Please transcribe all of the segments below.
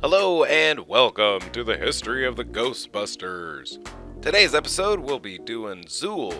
Hello and welcome to the history of the Ghostbusters. Today's episode we'll be doing Zuul.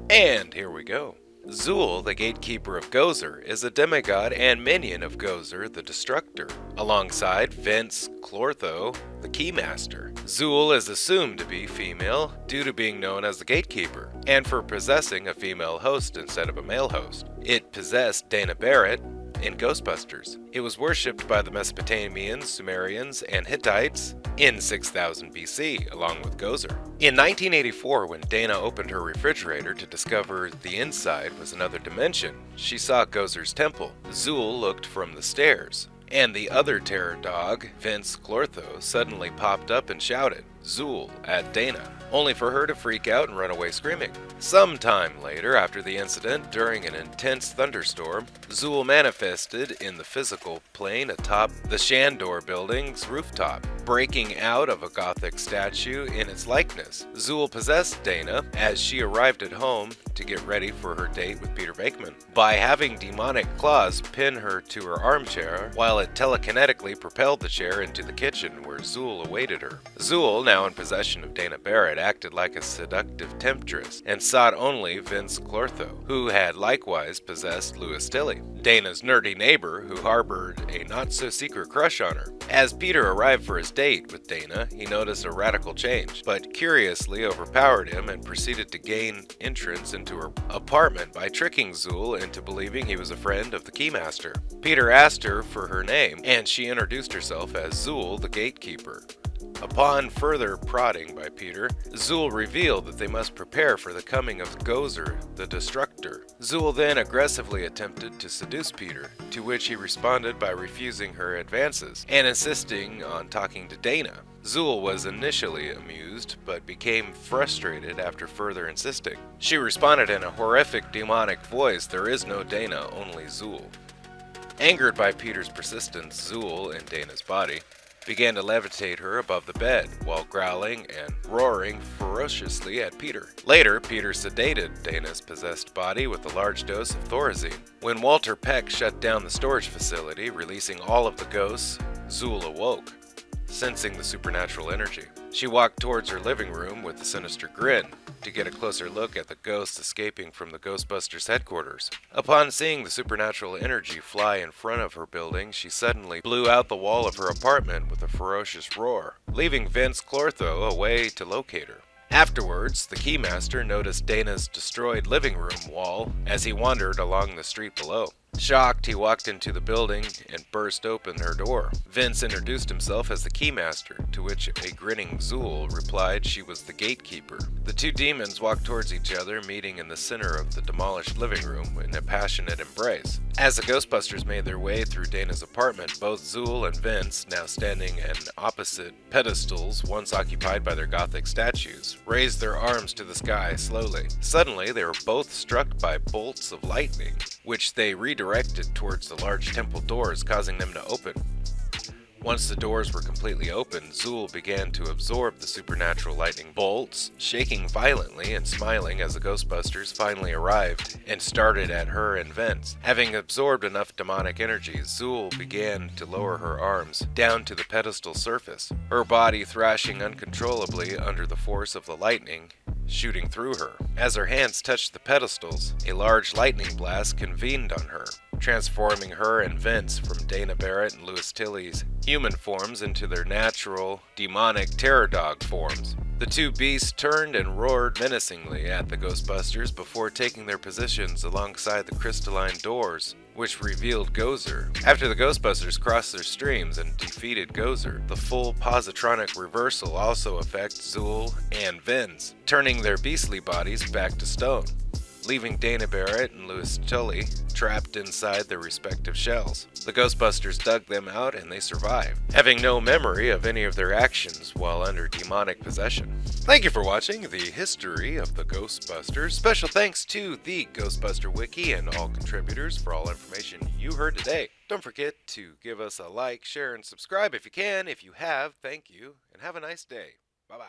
And here we go. Zuul, the Gatekeeper of Gozer, is a demigod and minion of Gozer, the Destructor, alongside Vince Clortho, the Keymaster. Zuul is assumed to be female due to being known as the Gatekeeper, and for possessing a female host instead of a male host. It possessed Dana Barrett in Ghostbusters. It was worshipped by the Mesopotamians, Sumerians, and Hittites in 6000 BC, along with Gozer. In 1984, when Dana opened her refrigerator to discover the inside was another dimension, she saw Gozer's temple. Zuul looked from the stairs, and the other terror dog, Vince Clortho, suddenly popped up and shouted, "Zuul," at Dana, only for her to freak out and run away screaming. Sometime later, after the incident, during an intense thunderstorm, Zuul manifested in the physical plane atop the Shandor building's rooftop, breaking out of a Gothic statue in its likeness. Zuul possessed Dana as she arrived at home to get ready for her date with Peter Venkman by having demonic claws pin her to her armchair while it telekinetically propelled the chair into the kitchen where Zuul awaited her. Zuul, now in possession of Dana Barrett, acted like a seductive temptress and sought only Vince Clortho, who had likewise possessed Louis Tilly, Dana's nerdy neighbor who harbored a not-so-secret crush on her. As Peter arrived for his date with Dana, he noticed a radical change, but curiously overpowered him and proceeded to gain entrance into her apartment by tricking Zuul into believing he was a friend of the Keymaster. Peter asked her for her name, and she introduced herself as Zuul, the Gatekeeper. Upon further prodding by Peter, Zuul revealed that they must prepare for the coming of Gozer, the Destructor. Zuul then aggressively attempted to seduce Peter, to which he responded by refusing her advances and insisting on talking to Dana. Zuul was initially amused, but became frustrated after further insisting. She responded in a horrific demonic voice, "There is no Dana, only Zuul." Angered by Peter's persistence, Zuul, in Dana's body, began to levitate her above the bed while growling and roaring ferociously at Peter. Later, Peter sedated Dana's possessed body with a large dose of Thorazine. When Walter Peck shut down the storage facility, releasing all of the ghosts, Zuul awoke, sensing the supernatural energy. She walked towards her living room with a sinister grin to get a closer look at the ghosts escaping from the Ghostbusters headquarters. Upon seeing the supernatural energy fly in front of her building, she suddenly blew out the wall of her apartment with a ferocious roar, leaving Vince Clortho away to locate her. Afterwards, the Keymaster noticed Dana's destroyed living room wall as he wandered along the street below. Shocked, he walked into the building and burst open her door. Vince introduced himself as the Keymaster, to which a grinning Zuul replied she was the Gatekeeper. The two demons walked towards each other, meeting in the center of the demolished living room in a passionate embrace. As the Ghostbusters made their way through Dana's apartment, both Zuul and Vince, now standing in opposite pedestals once occupied by their Gothic statues, raised their arms to the sky slowly. Suddenly, they were both struck by bolts of lightning, which they redirected towards the large temple doors, causing them to open. Once the doors were completely open, Zuul began to absorb the supernatural lightning bolts, shaking violently and smiling as the Ghostbusters finally arrived and started at her and Vince. Having absorbed enough demonic energy, Zuul began to lower her arms down to the pedestal surface, her body thrashing uncontrollably under the force of the lightning shooting through her. As her hands touched the pedestals, a large lightning blast convened on her, transforming her and Vince from Dana Barrett and Louis Tilly's human forms into their natural, demonic terror dog forms. The two beasts turned and roared menacingly at the Ghostbusters before taking their positions alongside the crystalline doors, which revealed Gozer. After the Ghostbusters crossed their streams and defeated Gozer, the full positronic reversal also affects Zuul and Vince, turning their beastly bodies back to stone, leaving Dana Barrett and Louis Tully trapped inside their respective shells. The Ghostbusters dug them out and they survived, having no memory of any of their actions while under demonic possession. Thank you for watching the history of the Ghostbusters. Special thanks to the Ghostbuster Wiki and all contributors for all information you heard today. Don't forget to give us a like, share, and subscribe if you can. If you have, thank you, and have a nice day. Bye-bye.